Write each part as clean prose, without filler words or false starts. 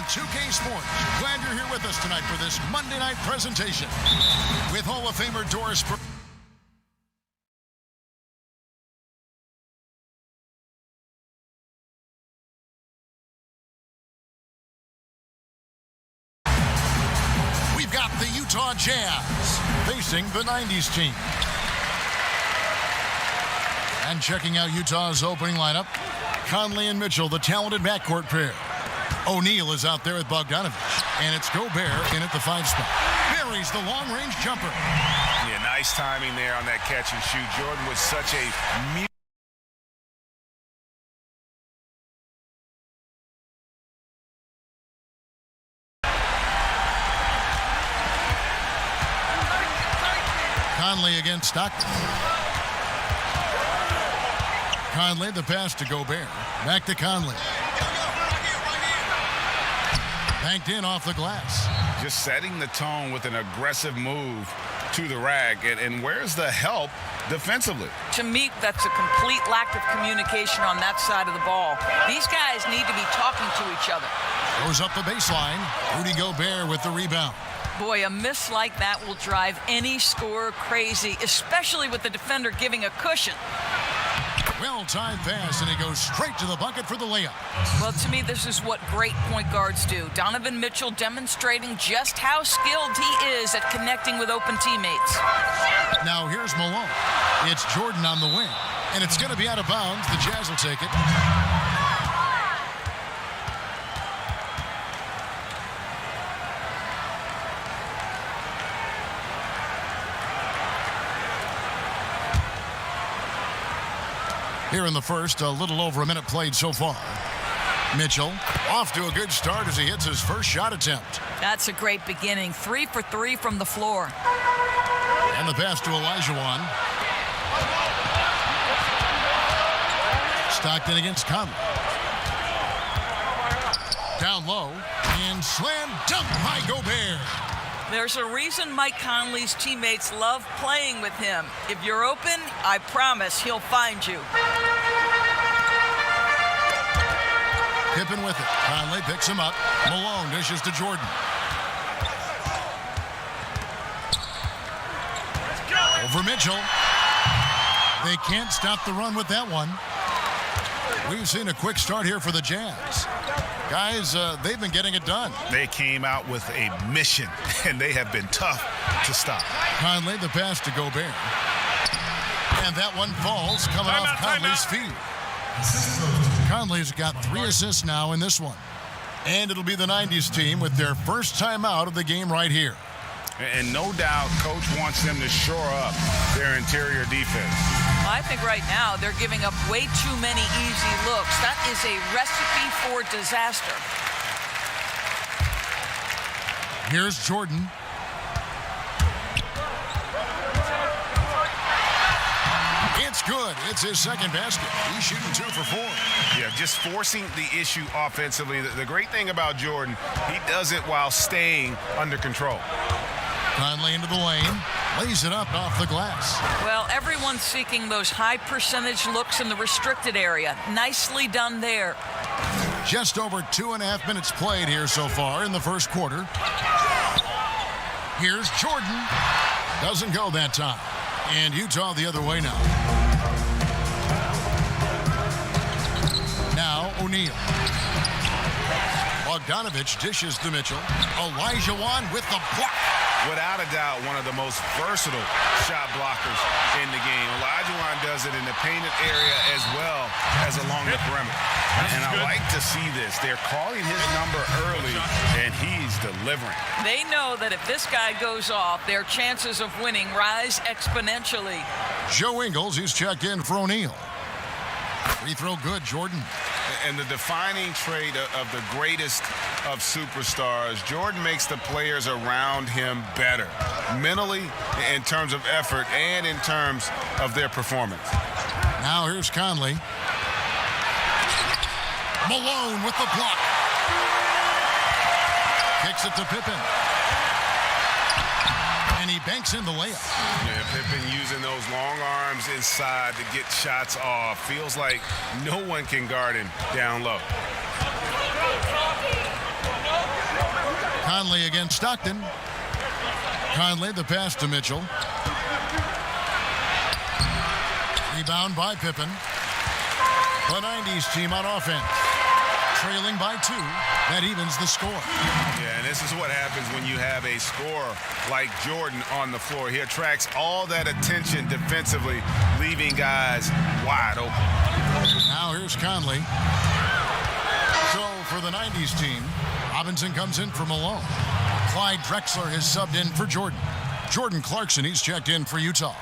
2K Sports. Glad you're here with us tonight for this Monday night presentation with Hall of Famer Doris. We've got the Utah Jazz facing the 90s team. And checking out Utah's opening lineup, Conley and Mitchell, the talented backcourt pair. O'Neal is out there with Bogdanovich, and it's Gobert in at the 5 spot. Buries the long-range jumper. Yeah, nice timing there on that catch and shoot. Jordan was such a Conley against Stockton. Conley, the pass to Gobert. Back to Conley. Banked in off the glass. just setting the tone with an aggressive move to the rack. And where's the help defensively? To me, that's a complete lack of communication on that side of the ball. These guys need to be talking to each other. Goes up the baseline. Rudy Gobert with the rebound. Boy, a miss like that will drive any scorer crazy, especially with the defender giving a cushion. Well-timed pass, and he goes straight to the bucket for the layup. Well, to me, this is what great point guards do. Donovan Mitchell demonstrating just how skilled he is at connecting with open teammates. Now here's Malone. It's Jordan on the wing, and it's going to be out of bounds. The Jazz will take it. Here in the first, a little over a minute played so far. Mitchell off to a good start as he hits his first shot attempt. That's a great beginning. 3 for 3 from the floor. And the pass to Olajuwon. Stockton against Conley. Down low and slam dunk by Gobert. There's a reason Mike Conley's teammates love playing with him. If you're open, I promise he'll find you. Pippen with it. Conley picks him up. Malone dishes to Jordan. Over Mitchell. They can't stop the run with that one. We've seen a quick start here for the Jazz. Guys, they've been getting it done. They came out with a mission, and they have been tough to stop. Conley, the pass to Gobert. And that one falls, coming off Conley's feet. Conley's got 3 assists now in this one. And it'll be the 90s team with their first time out of the game right here. And no doubt, Coach wants them to shore up their interior defense. I think right now they're giving up way too many easy looks. That is a recipe for disaster. Here's Jordan. It's good. It's his second basket. He's shooting 2 for 4. Yeah, just forcing the issue offensively. The great thing about Jordan, he does it while staying under control. Conley into the lane. Lays it up off the glass. Well, everyone's seeking those high percentage looks in the restricted area. Nicely done there. Just over 2.5 minutes played here so far in the first quarter. Here's Jordan. Doesn't go that time. And Utah the other way now. Now O'Neal. Bogdanovich dishes to Mitchell. Olajuwon with the block. Without a doubt, one of the most versatile shot blockers in the game. Olajuwon does it in the painted area as well as along the perimeter. And I like to see this. They're calling his number early, and he's delivering. They know that if this guy goes off, their chances of winning rise exponentially. Joe Ingles, who's checked in for O'Neal. Free throw good, Jordan. And the defining trait of the greatest of superstars, Jordan makes the players around him better, mentally, in terms of effort, and in terms of their performance. Now here's Conley. Malone with the block. Kicks it to Pippen. And he banks in the layup. Yeah, Pippen using those long arms inside to get shots off. Feels like no one can guard him down low. Conley against Stockton. Conley, the pass to Mitchell. Rebound by Pippen. The 90s team on offense. Trailing by 2. That evens the score. Yeah, and this is what happens when you have a scorer like Jordan on the floor. He attracts all that attention defensively, leaving guys wide open. Now here's Conley. So for the 90s team, Robinson comes in for Malone. Clyde Drexler has subbed in for Jordan. Jordan Clarkson, he's checked in for Utah.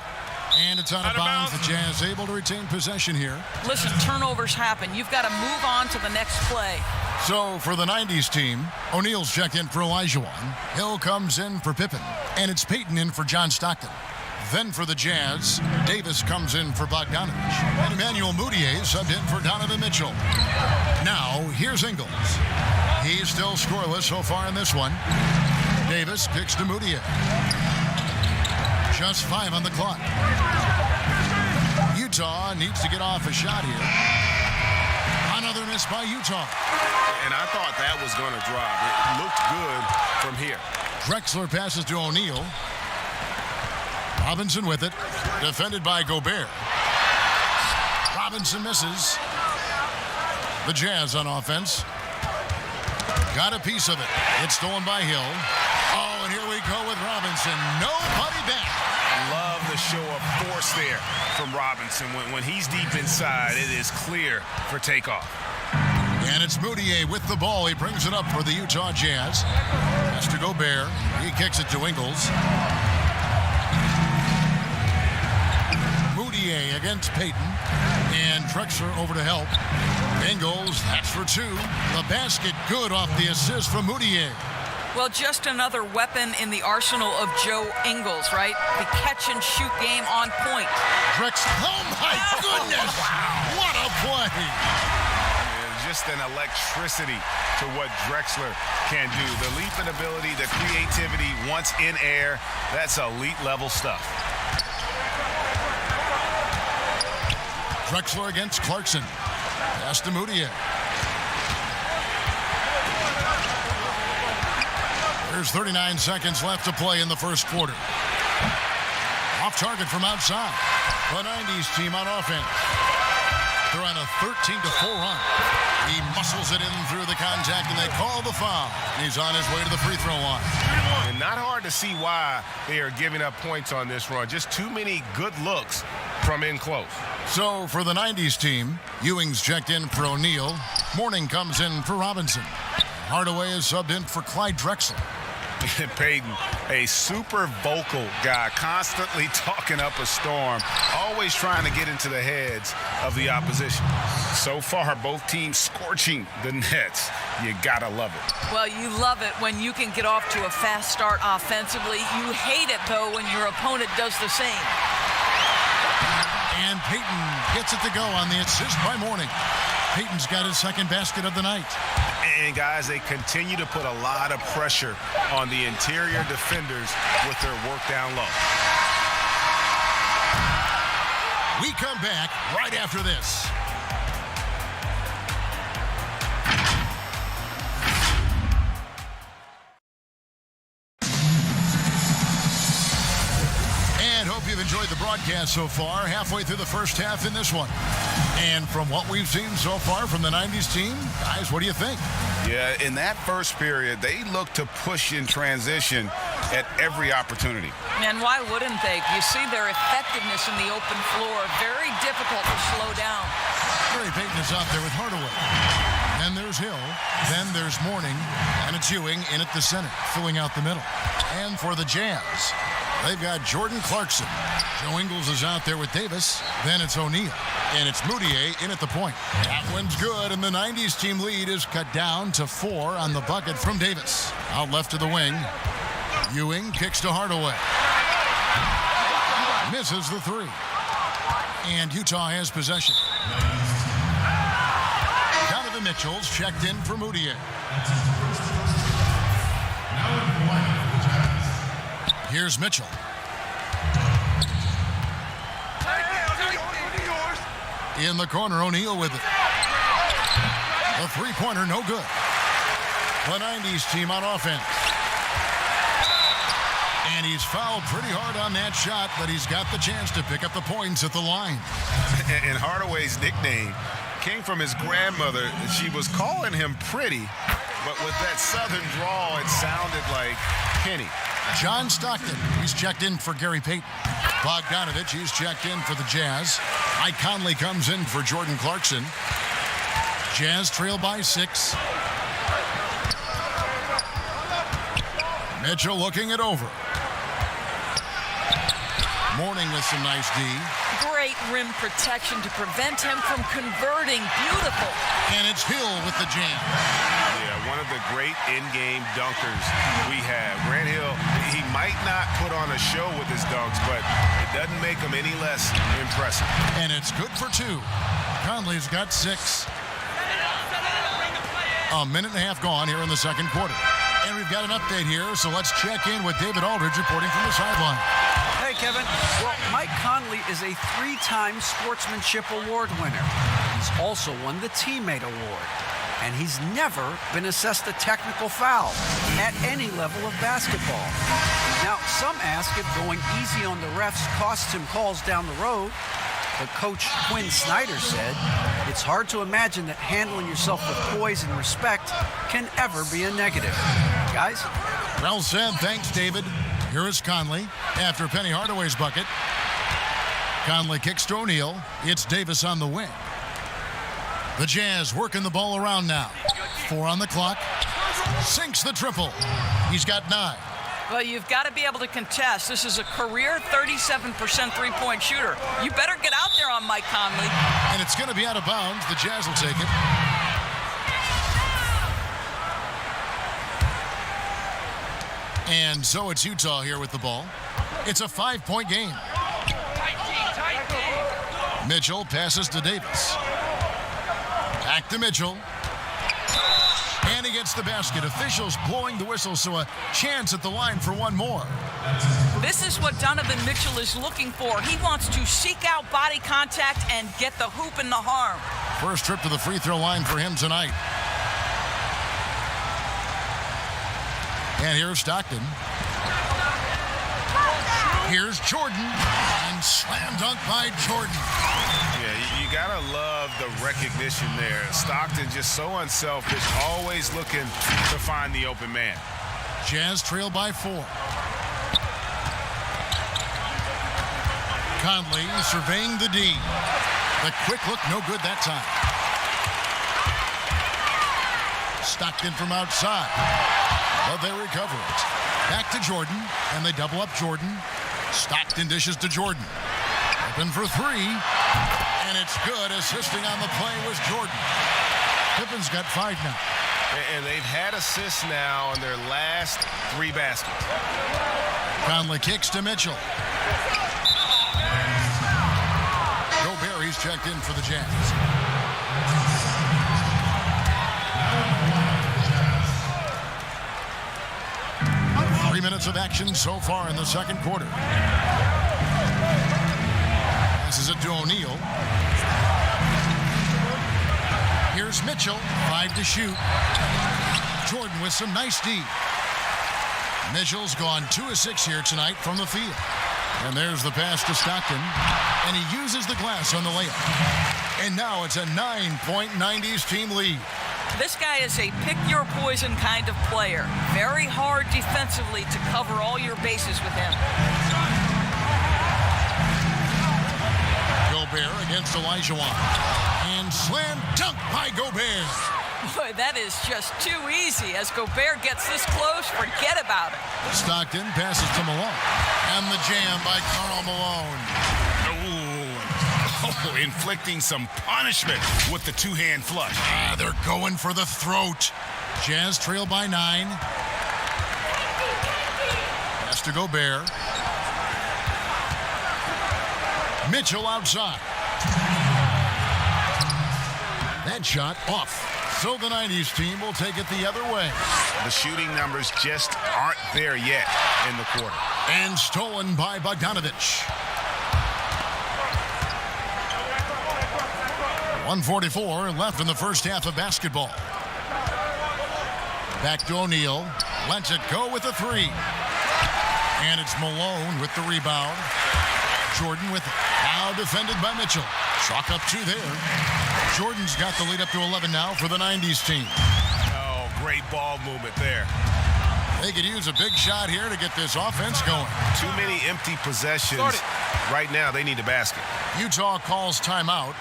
And it's out of bounds. The Jazz able to retain possession here. Listen, turnovers happen. You've got to move on to the next play. So for the 90s team, O'Neal's checked in for Olajuwon. Hill comes in for Pippen. And it's Payton in for John Stockton. Then for the Jazz, Davis comes in for Bogdanovich. And Emmanuel Mudiay subbed in for Donovan Mitchell. Now, here's Ingles. He's still scoreless so far in this one. Davis kicks to Mudiay. Just 5 on the clock. Utah needs to get off a shot here. Another miss by Utah. And I thought that was going to drop. It looked good from here. Drexler passes to O'Neal. Robinson with it. Defended by Gobert. Robinson misses. The Jazz on offense. Got a piece of it. It's stolen by Hill. Oh, and here we go with Robinson. Nobody back. Love the show of force there from Robinson. When he's deep inside, it is clear for takeoff. And it's Mudiay with the ball. He brings it up for the Utah Jazz. Pass to Gobert. He kicks it to Ingles. Mudiay against Payton. And Drexler over to help. Ingles, that's for 2. The basket good off the assist from Mudiay. Well, just another weapon in the arsenal of Joe Ingles, right? The catch-and-shoot game on point. Drexler, oh my goodness! Wow. What a play! Yeah, just an electricity to what Drexler can do. The leaping ability, the creativity, once in air, that's elite level stuff. Drexler against Clarkson. Pass to Mudiay. There's 39 seconds left to play in the first quarter. Off target from outside. The 90s team on offense. They're on a 13-4 run. He muscles it in through the contact, and they call the foul. He's on his way to the free throw line. And not hard to see why they are giving up points on this run. Just too many good looks from in close. So for the 90s team, Ewing's checked in for O'Neal. Mourning comes in for Robinson. Hardaway is subbed in for Clyde Drexler. Payton, a super vocal guy, constantly talking up a storm, always trying to get into the heads of the opposition. So far, both teams scorching the Nets. You gotta love it. Well, you love it when you can get off to a fast start offensively. You hate it, though, when your opponent does the same. And Payton gets it to go on the assist by Mourning. Payton's got his second basket of the night. And, guys, they continue to put a lot of pressure on the interior defenders with their work down low. We come back right after this. And hope you've enjoyed the broadcast so far. Halfway through the first half in this one. And from what we've seen so far from the 90s team, guys, what do you think? Yeah, in that first period, they looked to push in transition at every opportunity. And why wouldn't they? You see their effectiveness in the open floor. Very difficult to slow down. Gary Payton is out there with Hardaway. Then there's Hill. Then there's Mourning. And it's Ewing in at the center, filling out the middle. And for the Jazz, they've got Jordan Clarkson. Joe Ingles is out there with Davis. Then it's O'Neal. And it's Mudiay in at the point. That one's good, and the 90s team lead is cut down to 4 on the bucket from Davis. Out left to the wing. Ewing kicks to Hardaway. Misses the 3. And Utah has possession. Donovan Mitchell's checked in for Mudiay. Here's Mitchell. In the corner, O'Neal with it. The three-pointer, no good. The 90s team on offense. And he's fouled pretty hard on that shot, but he's got the chance to pick up the points at the line. And Hardaway's nickname came from his grandmother. She was calling him pretty, but with that southern drawl, it sounded like Penny. John Stockton, he's checked in for Gary Payton. Bogdanovich, he's checked in for the Jazz. Mike Conley comes in for Jordan Clarkson. Jazz trail by 6. Mitchell looking it over. Mourning with some nice D. Great rim protection to prevent him from converting. Beautiful. And it's Hill with the jam. Yeah, one of the great in-game dunkers we have. Grant Hill, he might not put on a show with his dunks, but it doesn't make him any less impressive. And it's good for 2. Conley's got 6. A minute and a half gone here in the second quarter. And we've got an update here, so let's check in with David Aldridge reporting from the sideline. Hey, Kevin. Well, Mike Conley is a 3-time Sportsmanship Award winner. He's also won the Teammate Award. And he's never been assessed a technical foul at any level of basketball. Now, some ask if going easy on the refs costs him calls down the road. But Coach Quinn Snyder said, it's hard to imagine that handling yourself with poise and respect can ever be a negative. Guys? Well said. Thanks, David. Here is Conley after Penny Hardaway's bucket. Conley kicks to O'Neal. It's Davis on the wing. The Jazz working the ball around now. 4 on the clock. Sinks the triple. He's got 9. Well, you've got to be able to contest. This is a career 37% three-point shooter. You better get out there on Mike Conley. And it's going to be out of bounds. The Jazz will take it. And so it's Utah here with the ball. It's a 5-point game. Mitchell passes to Davis. Back to Mitchell. And he gets the basket. Officials blowing the whistle, so a chance at the line for one more. This is what Donovan Mitchell is looking for. He wants to seek out body contact and get the hoop and the harm. First trip to the free throw line for him tonight. And here's Stockton. Here's Jordan. And slam dunk by Jordan. Yeah, you gotta love the recognition there. Stockton just so unselfish, always looking to find the open man. Jazz trail by 4. Conley surveying the D. The quick look, no good that time. Stockton from outside. But they recover it. Back to Jordan, and they double up Jordan. Stockton dishes to Jordan. Open for 3. And it's good. Assisting on the play was Jordan. Pippen's got 5 now. And they've had assists now on their last 3 baskets. Conley kicks to Mitchell. Gobert, he's checked in for the Jazz. Three minutes of action so far in the second quarter. Passes it to O'Neal. Here's Mitchell, 5 to shoot. Jordan with some nice D. Mitchell's gone 2 of 6 here tonight from the field. And there's the pass to Stockton. And he uses the glass on the layup. And now it's a 9-point 90s team lead. This guy is a pick-your-poison kind of player. Very hard defensively to cover all your bases with him. Gobert against Olajuwon. And slam dunk by Gobert. Boy, that is just too easy. As Gobert gets this close, forget about it. Stockton passes to Malone. And the jam by Karl Malone. Oh, inflicting some punishment with the 2-hand flush. They're going for the throat. Jazz trail by 9. Pass to Gobert. Mitchell outside. That shot off. So the 90s team will take it the other way. The shooting numbers just aren't there yet in the quarter. And stolen by Bogdanovich. 1:44 left in the first half of basketball. Back to O'Neal. Lets it go with a 3. And it's Malone with the rebound. Jordan with it. Now defended by Mitchell. Chalk up 2 there. Jordan's got the lead up to 11 now for the 90s team. Oh, great ball movement there. They could use a big shot here to get this offense going. Too many empty possessions. Right now, they need a basket. Utah calls timeout.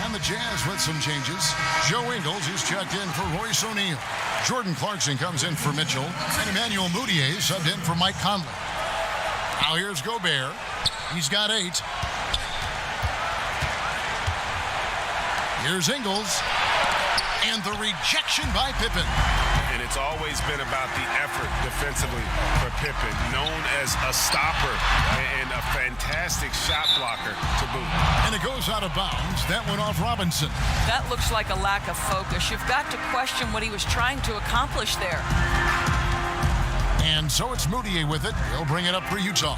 And the Jazz with some changes. Joe Ingles, who's checked in for Royce O'Neal. Jordan Clarkson comes in for Mitchell. And Emmanuel Mudiay subbed in for Mike Conley. Now here's Gobert. He's got 8. Here's Ingles. And the rejection by Pippen. And it's always been about the effort defensively for Pippen, known as a stopper and a fantastic shot blocker to boot. And it goes out of bounds. That went off Robinson. That looks like a lack of focus. You've got to question what he was trying to accomplish there. And so it's Mudiay with it. He'll bring it up for Utah.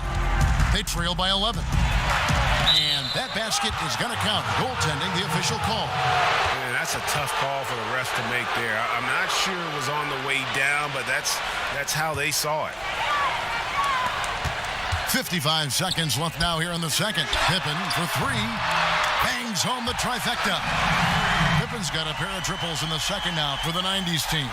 They trail by 11. And that basket is going to count. Goaltending, the official call. Man, that's a tough call for the refs to make there. I'm not sure it was on the way down, but that's how they saw it. 55 seconds left now here in the second. Pippen for 3. Bangs home the trifecta. Pippen's got a pair of triples in the second now for the 90s team.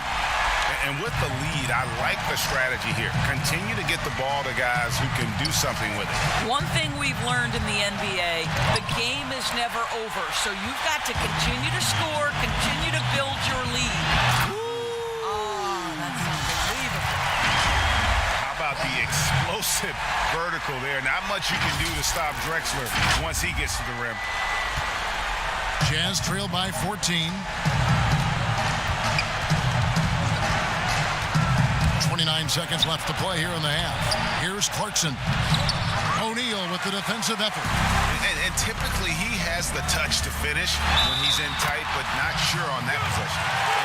And with the lead, I like the strategy here. Continue to get the ball to guys who can do something with it. One thing we've learned in the NBA, the game is never over. So you've got to continue to score, continue to build your lead. Oh, that's unbelievable. How about the explosive vertical there? Not much you can do to stop Drexler once he gets to the rim. Jazz trail by 14. 29 seconds left to play here in the half. Here's Clarkson. O'Neal with the defensive effort. And typically he has the touch to finish when he's in tight, but not sure on that possession.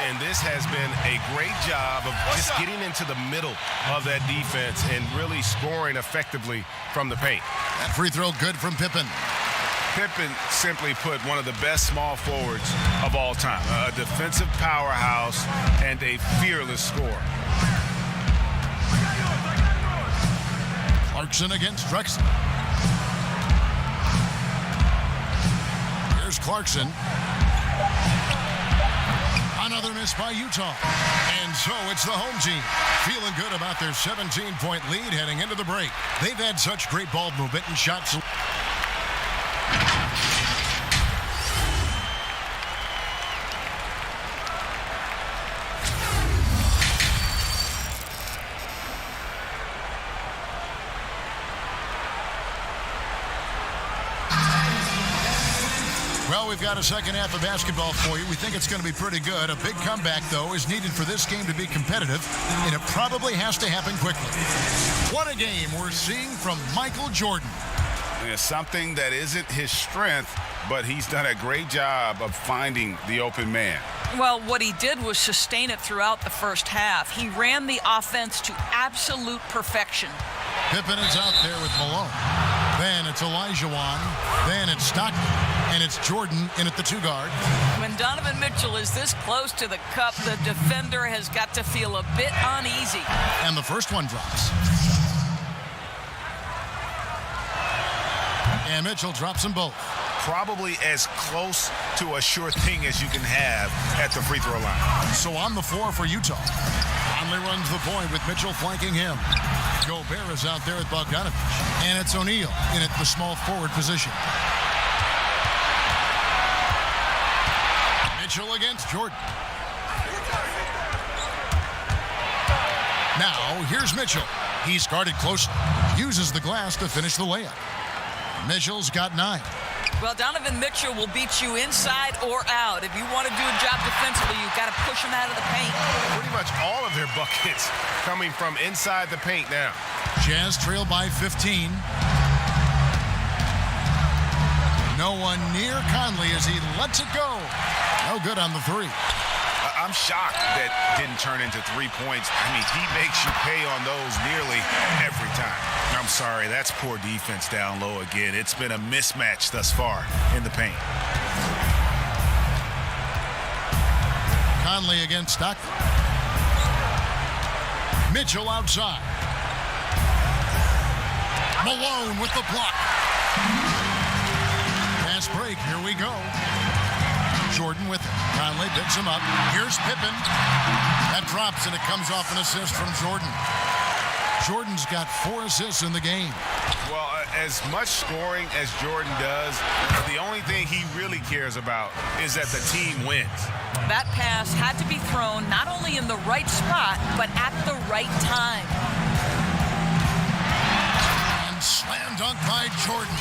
And this has been a great job of just getting into the middle of that defense and really scoring effectively from the paint. That free throw good from Pippen. Pippen, simply put, one of the best small forwards of all time. A defensive powerhouse and a fearless scorer. Clarkson against Drexler. Here's Clarkson. Another miss by Utah. And so it's the home team feeling good about their 17-point lead heading into the break. They've had such great ball movement and shots. Well, we've got a second half of basketball for you. We think it's going to be pretty good. A big comeback, though, is needed for this game to be competitive, and it probably has to happen quickly. What a game we're seeing from Michael Jordan. Yeah, something that isn't his strength, but he's done a great job of finding the open man. Well, what he did was sustain it throughout the first half. He ran the offense to absolute perfection. Pippen is out there with Malone. Then it's Olajuwon. Then it's Stockton. And it's Jordan in at the 2 guard. When Donovan Mitchell is this close to the cup, the defender has got to feel a bit uneasy. And the first one drops. And Mitchell drops them both. Probably as close to a sure thing as you can have at the free throw line. So on the floor for Utah. Conley runs the point with Mitchell flanking him. Gobert is out there with Bogdanovich. And it's O'Neal in at the small forward position. Mitchell against Jordan. Now, here's Mitchell. He's guarded closely. Uses the glass to finish the layup. Mitchell's got 9. Well, Donovan Mitchell will beat you inside or out. If you want to do a job defensively, you've got to push him out of the paint. Pretty much all of their buckets coming from inside the paint now. Jazz trail by 15. No one near Conley as he lets it go. No good on the 3. I'm shocked that didn't turn into 3 points. I mean, he makes you pay on those nearly every time. I'm sorry, that's poor defense down low again. It's been a mismatch thus far in the paint. Conley against Stockton. Mitchell outside. Malone with the block. Pass break. Here we go. Jordan with it. Conley picks him up. Here's Pippen. That drops, and it comes off an assist from Jordan. Jordan's got 4 assists in the game. Well, as much scoring as Jordan does, the only thing he really cares about is that the team wins. That pass had to be thrown not only in the right spot, but at the right time. And slam dunk by Jordan.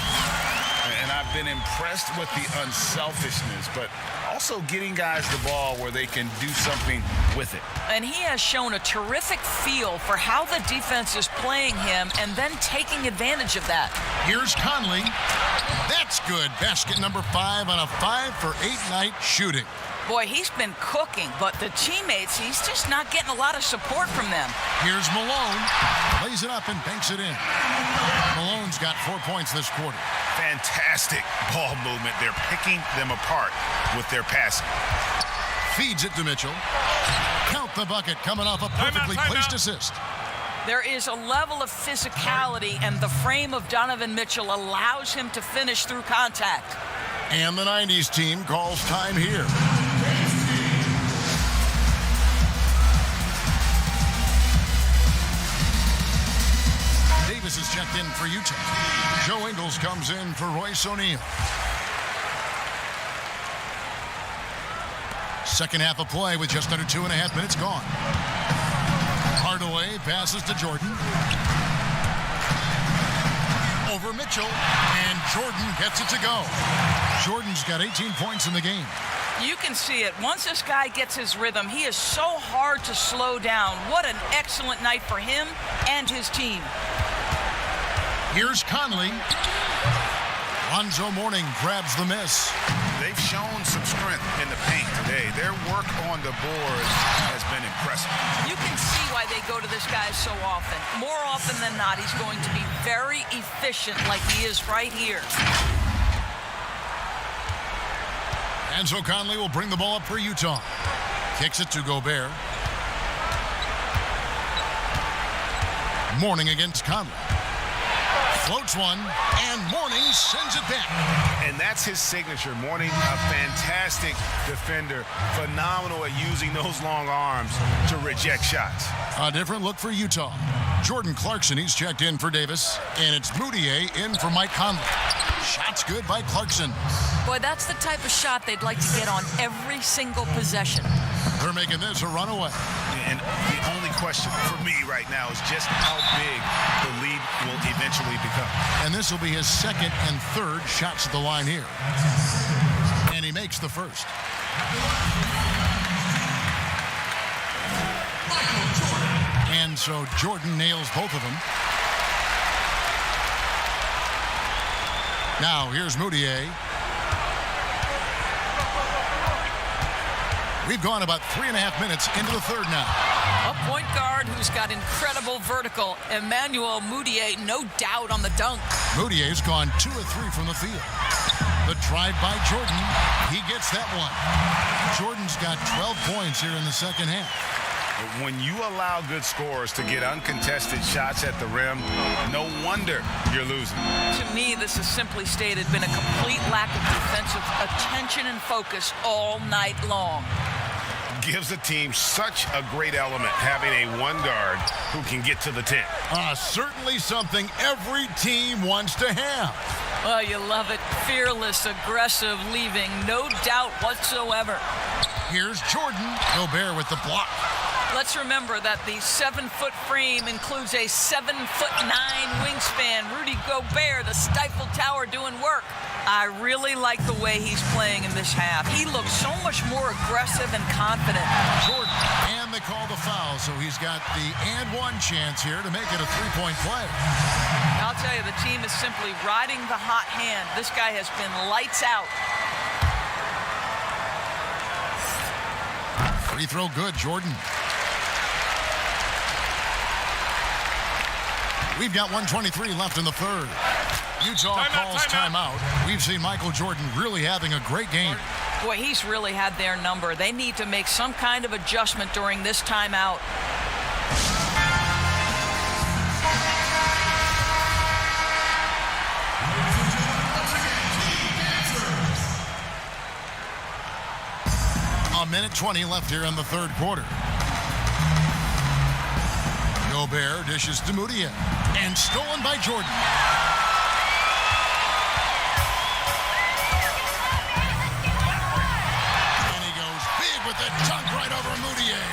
And I've been impressed with the unselfishness, but also getting guys the ball where they can do something with it. And he has shown a terrific feel for how the defense is playing him and then taking advantage of that. Here's Conley. That's good. Basket number 5 on a 5-for-8 night shooting. Boy, he's been cooking, but the teammates, he's just not getting a lot of support from them. Here's Malone. Lays it up and banks it in. Malone's got 4 points this quarter. Fantastic ball movement. They're picking them apart with their passing. Feeds it to Mitchell. Count the bucket coming off a perfectly placed assist. There is a level of physicality, and the frame of Donovan Mitchell allows him to finish through contact. And the 90s team calls time here. Davis is checked in for Utah. Joe Ingles comes in for Royce O'Neal. Second half of play with just under 2.5 minutes gone. Hardaway passes to Jordan. Over Mitchell, and Jordan gets it to go. Jordan's got 18 points in the game. You can see it. Once this guy gets his rhythm, he is so hard to slow down. What an excellent night for him and his team. Here's Conley. Lonzo Mourning grabs the miss. They've shown some strength in the paint today. Their work on the boards has been impressive. You can see why they go to this guy so often. More often than not, he's going to be very efficient like he is right here. And so Conley will bring the ball up for Utah. Kicks it to Gobert. Mourning against Conley. Floats one, and Mourning sends it back. And that's his signature. Mourning, a fantastic defender. Phenomenal at using those long arms to reject shots. A different look for Utah. Jordan Clarkson, he's checked in for Davis. And it's Moutier in for Mike Conley. Shots good by Clarkson. Boy, that's the type of shot they'd like to get on every single possession. They're making this a runaway. And the only question for me right now is just how big the lead will eventually become. And this will be his second and third shots at the line here. And he makes the first. And so Jordan nails both of them. Now here's Moutier. We've gone about 3.5 minutes into the third now. A point guard who's got incredible vertical. Emmanuel Moutier, no doubt on the dunk. Moutier's gone 2 of 3 from the field. The drive by Jordan. He gets that one. Jordan's got 12 points here in the second half. When you allow good scorers to get uncontested shots at the rim, no wonder you're losing. To me, this is simply stated been a complete lack of defensive attention and focus all night long. Gives the team such a great element having a one guard who can get to the 10. Certainly something every team wants to have. Well, you love it. Fearless, aggressive, leaving, no doubt whatsoever. Here's Jordan. Gobert with the block. Let's remember that the 7-foot frame includes a 7'9" wingspan. Rudy Gobert, the Stifle Tower, doing work. I really like the way he's playing in this half. He looks so much more aggressive and confident. Jordan, and they call the foul, so he's got the and one chance here to make it a three-point play. I'll tell you, the team is simply riding the hot hand. This guy has been lights out. Free throw good, Jordan. We've got 1:23 left in the third. Utah calls timeout. We've seen Michael Jordan really having a great game. Boy, he's really had their number. They need to make some kind of adjustment during this timeout. A minute 20 left here in the third quarter. Gobert dishes to Moutier, and stolen by Jordan. And he goes big with the dunk right over Moutier.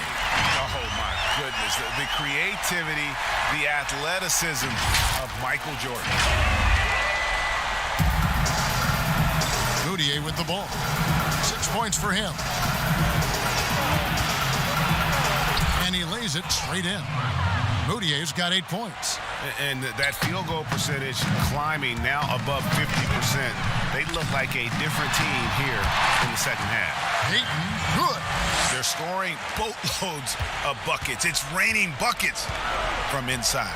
Oh, my goodness. The creativity, the athleticism of Michael Jordan. Moutier with the ball. 6 points for him. And he lays it straight in. Moutier's got 8 points. And that field goal percentage climbing now above 50%. They look like a different team here in the second half. Payton, good. They're scoring boatloads of buckets. It's raining buckets from inside.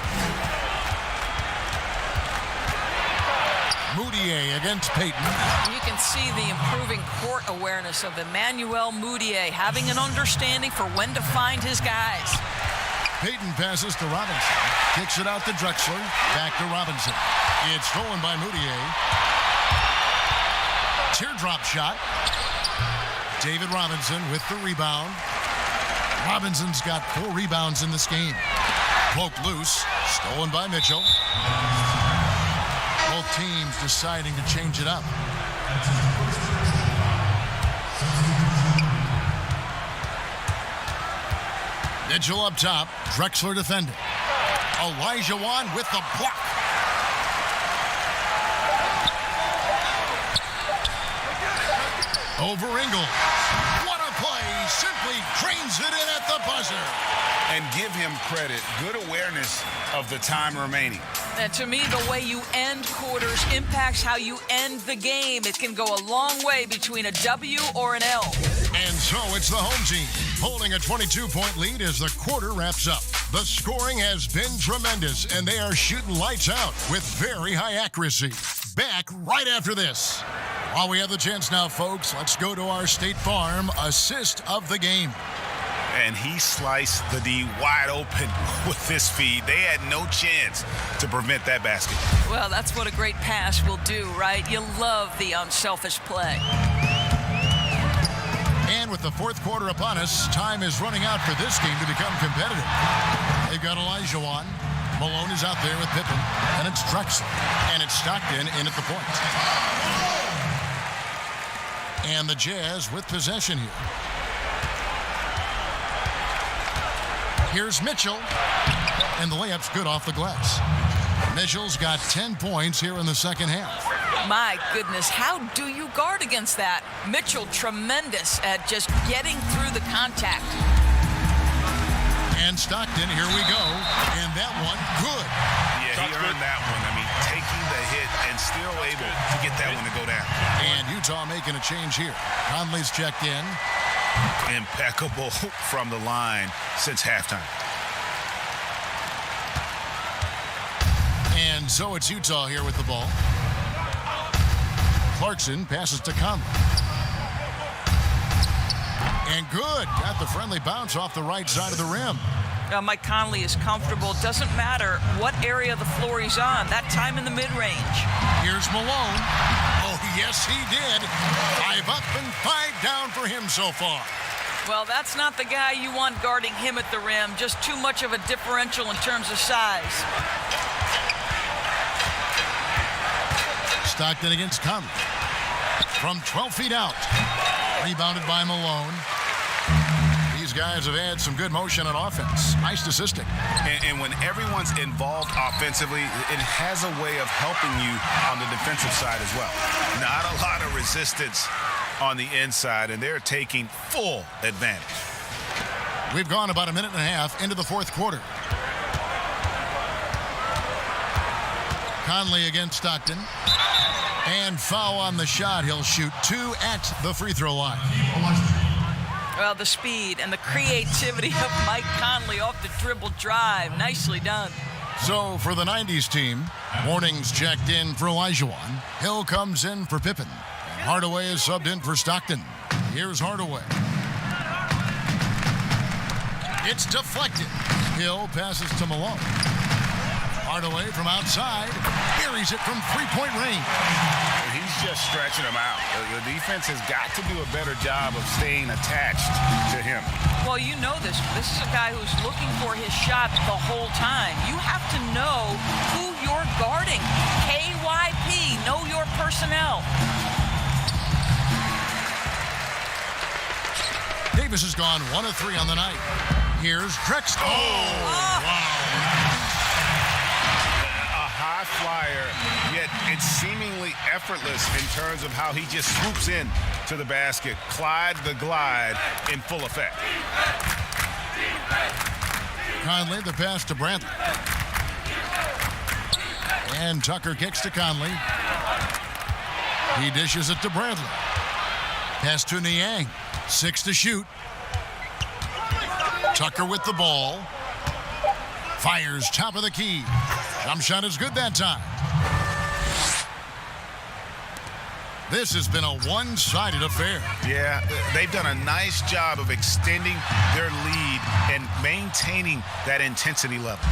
Moutier against Payton. You can see the improving court awareness of Emmanuel Moutier, having an understanding for when to find his guys. Payton passes to Robinson. Kicks it out to Drexler. Back to Robinson. It's stolen by Moutier. Teardrop shot. David Robinson with the rebound. Robinson's got 4 rebounds in this game. Poked loose. Stolen by Mitchell. Both teams deciding to change it up. Mitchell up top. Drexler defending. Olajuwon with the block. Over Ingles. What a play. Simply drains it in at the buzzer. And give him credit. Good awareness of the time remaining. And to me, the way you end quarters impacts how you end the game. It can go a long way between a W or an L. And so it's the home team holding a 22-point lead as the quarter wraps up. The scoring has been tremendous, and they are shooting lights out with very high accuracy. Back right after this. While we have the chance now, folks, let's go to our State Farm assist of the game. And he sliced the D wide open with this feed. They had no chance to prevent that basket. Well, that's what a great pass will do, right? You love the unselfish play. And with the fourth quarter upon us, time is running out for this game to become competitive. They've got Olajuwon. Malone is out there with Pippen. And it's Drexler. And it's Stockton in at the point. And the Jazz with possession here. Here's Mitchell, and the layup's good off the glass. Mitchell's got 10 points here in the second half. My goodness, how do you guard against that? Mitchell, tremendous at just getting through the contact. And Stockton, here we go, and that one, good. Yeah, he earned that one. I mean, taking the hit and still able to get that one to go down. And Utah making a change here. Conley's checked in. Impeccable from the line since halftime. And so it's Utah here with the ball. Clarkson passes to Conley. And good. Got the friendly bounce off the right side of the rim. Mike Conley is comfortable. Doesn't matter what area of the floor he's on. That time in the mid-range. Here's Malone. Oh, yes, he did. 5 up and 5 down for him so far. Well, that's not the guy you want guarding him at the rim. Just too much of a differential in terms of size. Stockton against Conley. From 12 feet out. Rebounded by Malone. These guys have had some good motion on offense. Nice assisting. And when everyone's involved offensively, it has a way of helping you on the defensive side as well. Not a lot of resistance on the inside, and they're taking full advantage. We've gone about a minute and a half into the fourth quarter. Conley against Stockton. And foul on the shot. He'll shoot 2 at the free throw line. Well, the speed and the creativity of Mike Conley off the dribble drive. Nicely done. So for the 90s team, Morning's checked in for Olajuwon. Hill comes in for Pippen. Hardaway is subbed in for Stockton. Here's Hardaway. It's deflected. Hill passes to Malone. Hardaway from outside. Buries it from three-point range. He's just stretching him out. The defense has got to do a better job of staying attached to him. Well, you know this. This is a guy who's looking for his shot the whole time. You have to know who you're guarding. KYP, know your personnel. Davis has gone 1 of 3 on the night. Here's Drexler. Wow. A high flyer, yet it's seemingly effortless in terms of how he just swoops in to the basket. Clyde the glide in full effect. Conley, the pass to Bradley. And Tucker kicks to Conley. He dishes it to Bradley. Pass to Niang. 6 to shoot. Tucker with the ball. Fires top of the key. Jump shot is good that time. This has been a one-sided affair. Yeah, they've done a nice job of extending their lead and maintaining that intensity level.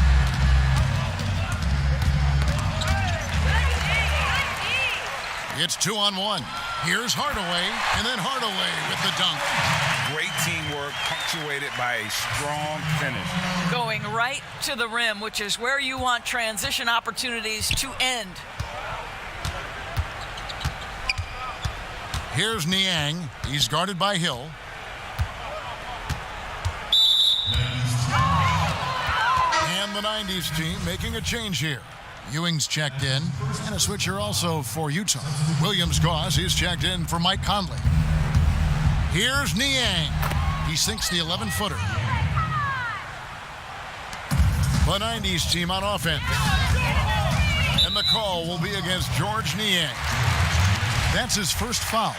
It's 2-on-1. Here's Hardaway, and then Hardaway with the dunk. Great teamwork punctuated by a strong finish. Going right to the rim, which is where you want transition opportunities to end. Here's Niang. He's guarded by Hill. And the 90s team making a change here. Ewing's checked in, and a switcher also for Utah. Williams-Goss is checked in for Mike Conley. Here's Niang. He sinks the 11-footer. The 90s team on offense. And the call will be against Georges Niang. That's his first foul.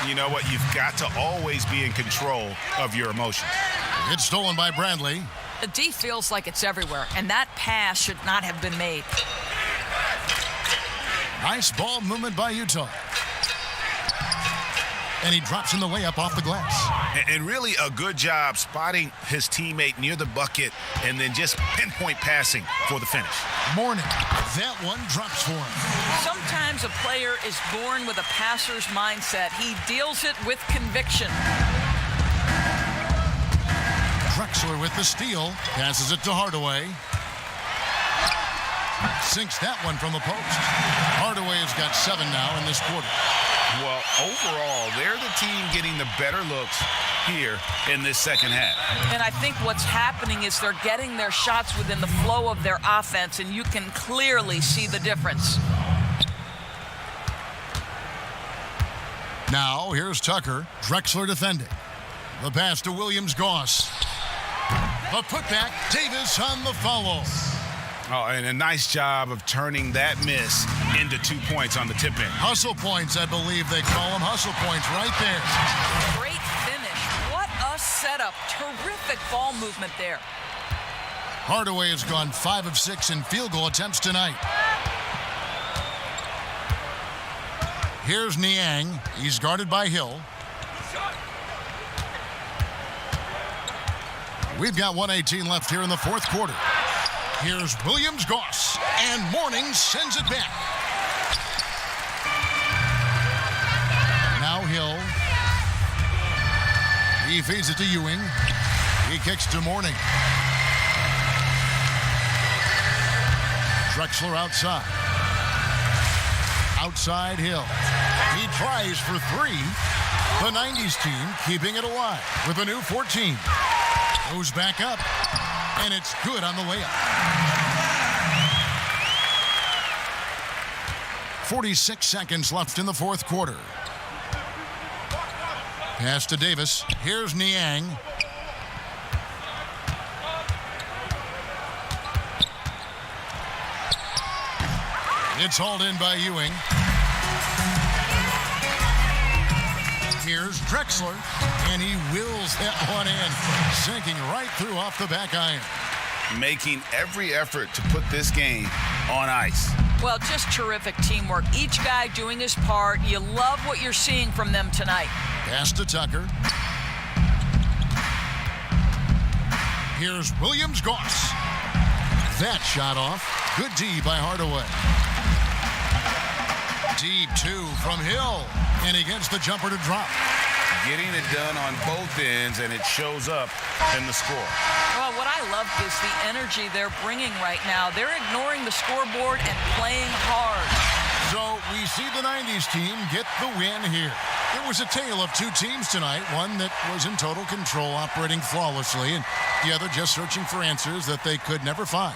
You know what? You've got to always be in control of your emotions. It's stolen by Bradley. The D feels like it's everywhere, and that pass should not have been made. Nice ball movement by Utah. And he drops in the layup off the glass. And really a good job spotting his teammate near the bucket and then just pinpoint passing for the finish. Mourning. That one drops for him. Sometimes a player is born with a passer's mindset. He deals it with conviction. Drexler with the steal. Passes it to Hardaway. Sinks that one from the post. Hardaway has got 7 now in this quarter. Well, overall, they're the team getting the better looks here in this second half. And I think what's happening is they're getting their shots within the flow of their offense, and you can clearly see the difference. Now, here's Tucker. Drexler defending. The pass to Williams-Goss. The putback. Davis on the follow. Oh, and a nice job of turning that miss into 2 points on the tip in. Hustle points, I believe they call them. Hustle points right there. Great finish. What a setup. Terrific ball movement there. Hardaway has gone 5 of 6 in field goal attempts tonight. Here's Niang. He's guarded by Hill. We've got 1:18 left here in the fourth quarter. Here's Williams-Goss, and Mourning sends it back. Now Hill. He feeds it to Ewing. He kicks to Mourning. Drexler outside. Outside Hill. He tries for 3. The 90s team keeping it alive with a new 14. Goes back up. And it's good on the layup. 46 seconds left in the fourth quarter. Pass to Davis. Here's Niang. It's hauled in by Ewing. Here's Drexler, and he wills that one in, sinking right through off the back iron. Making every effort to put this game on ice. Well, just terrific teamwork. Each guy doing his part. You love what you're seeing from them tonight. Pass to Tucker. Here's Williams-Goss. That shot off. Good D by Hardaway. Deep two from Hill. And he gets the jumper to drop. Getting it done on both ends, and it shows up in the score. Well, what I love is the energy they're bringing right now. They're ignoring the scoreboard and playing hard. So we see the 90s team get the win here. It was a tale of two teams tonight, one that was in total control, operating flawlessly, and the other just searching for answers that they could never find.